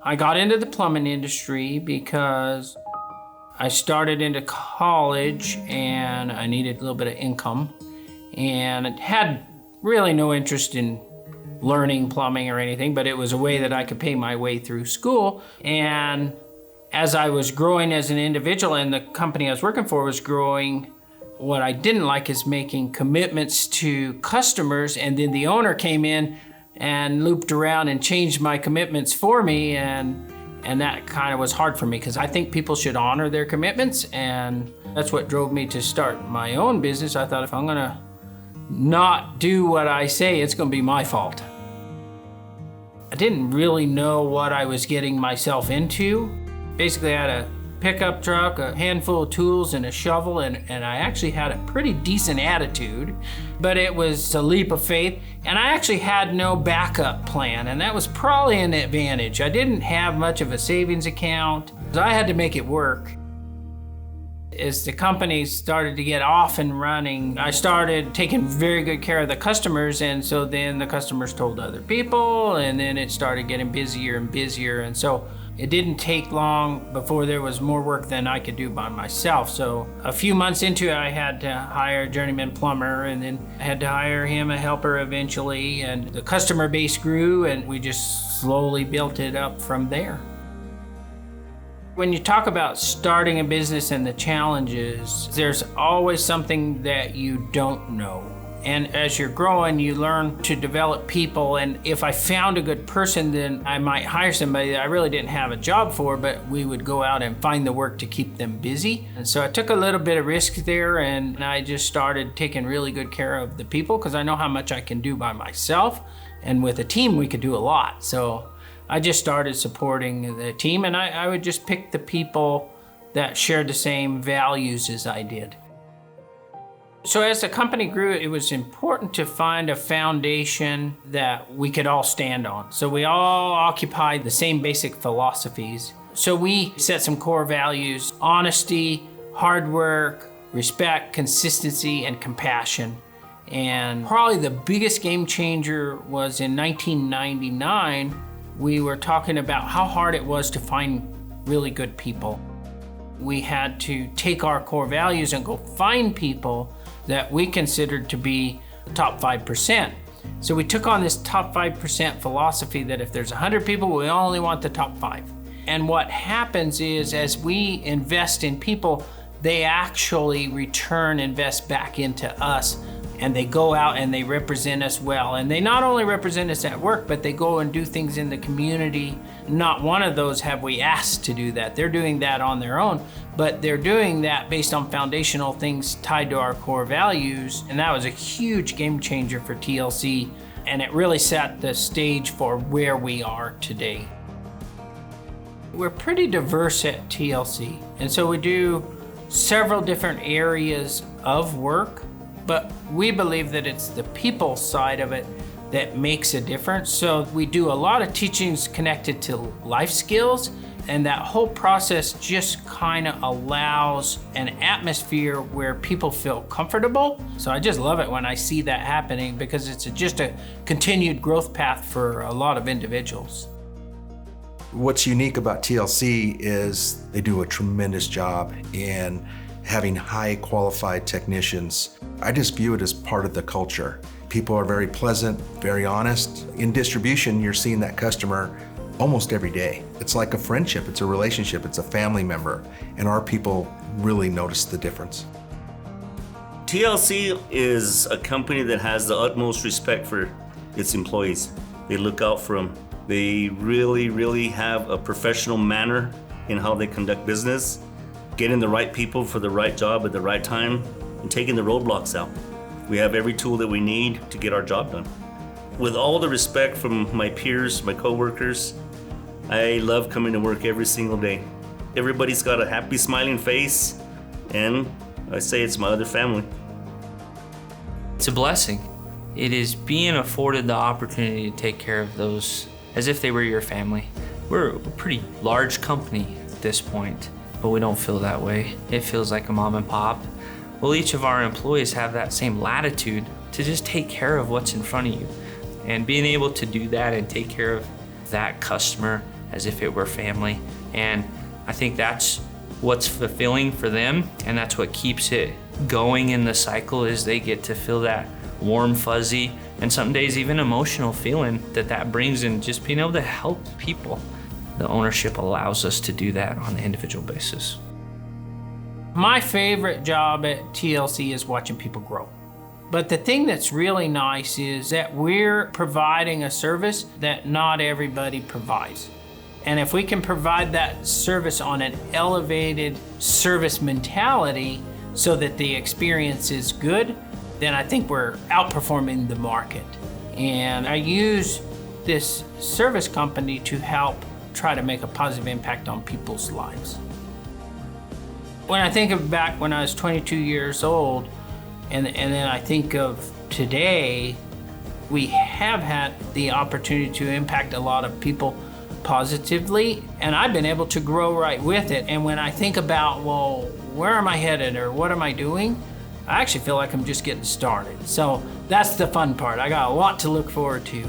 I got into the plumbing industry because I started into college and I needed a little bit of income and had really no interest in learning plumbing or anything, but it was a way that I could pay my way through school. And as I was growing as an individual and the company I was working for was growing, what I didn't like is making commitments to customers, and then the owner came in and looped around and changed my commitments for me, and that kind of was hard for me because I think people should honor their commitments, and that's what drove me to start my own business. I thought if I'm gonna not do what I say, it's gonna be my fault. I didn't really know what I was getting myself into. Basically, I had a pickup truck, a handful of tools, and a shovel, and I actually had a pretty decent attitude, but it was a leap of faith, and I actually had no backup plan, and that was probably an advantage. I didn't have much of a savings account, so I had to make it work. As the company started to get off and running, I started taking very good care of the customers, and so then the customers told other people, and then it started getting busier and busier, and so it didn't take long before there was more work than I could do by myself. So a few months into it, I had to hire a journeyman plumber, and then I had to hire him a helper eventually, and the customer base grew, and we just slowly built it up from there. When you talk about starting a business and the challenges, there's always something that you don't know. And as you're growing, you learn to develop people. And if I found a good person, then I might hire somebody that I really didn't have a job for, but we would go out and find the work to keep them busy. And so I took a little bit of risk there, and I just started taking really good care of the people because I know how much I can do by myself. And with a team, we could do a lot. So I just started supporting the team, and I would just pick the people that shared the same values as I did. So as the company grew, it was important to find a foundation that we could all stand on. So we all occupied the same basic philosophies. So we set some core values: honesty, hard work, respect, consistency, and compassion. And probably the biggest game changer was in 1999. We were talking about how hard it was to find really good people. We had to take our core values and go find people that we considered to be the top 5%. So we took on this top 5% philosophy that if there's 100 people, we only want the top 5. And what happens is as we invest in people, they actually invest back into us, and they go out and they represent us well. And they not only represent us at work, but they go and do things in the community. Not one of those have we asked to do that. They're doing that on their own, but they're doing that based on foundational things tied to our core values. And that was a huge game changer for TLC, and it really set the stage for where we are today. We're pretty diverse at TLC, and so we do several different areas of work, but we believe that it's the people side of it that makes a difference. So we do a lot of teachings connected to life skills, and that whole process just kind of allows an atmosphere where people feel comfortable. So I just love it when I see that happening because it's just a continued growth path for a lot of individuals. What's unique about TLC is they do a tremendous job in having high qualified technicians. I just view it as part of the culture. People are very pleasant, very honest. In distribution, you're seeing that customer almost every day. It's like a friendship, it's a relationship, it's a family member, and our people really notice the difference. TLC is a company that has the utmost respect for its employees. They look out for them. They really have a professional manner in how they conduct business, getting the right people for the right job at the right time, and taking the roadblocks out. We have every tool that we need to get our job done. With all the respect from my peers, my coworkers, I love coming to work every single day. Everybody's got a happy, smiling face, and I say it's my other family. It's a blessing. It is being afforded the opportunity to take care of those as if they were your family. We're a pretty large company at this point, but we don't feel that way. It feels like a mom and pop. Well, each of our employees have that same latitude to just take care of what's in front of you. And being able to do that and take care of that customer as if it were family. And I think that's what's fulfilling for them, and that's what keeps it going in the cycle, is they get to feel that warm, fuzzy, and some days even emotional feeling that brings in just being able to help people. The ownership allows us to do that on an individual basis. My favorite job at TLC is watching people grow. But the thing that's really nice is that we're providing a service that not everybody provides. And if we can provide that service on an elevated service mentality so that the experience is good, then I think we're outperforming the market. And I use this service company to help try to make a positive impact on people's lives. When I think of back when I was 22 years old, and then I think of today, we have had the opportunity to impact a lot of people positively, and I've been able to grow right with it. And when I think about, well, where am I headed or what am I doing? I actually feel like I'm just getting started. So that's the fun part. I got a lot to look forward to.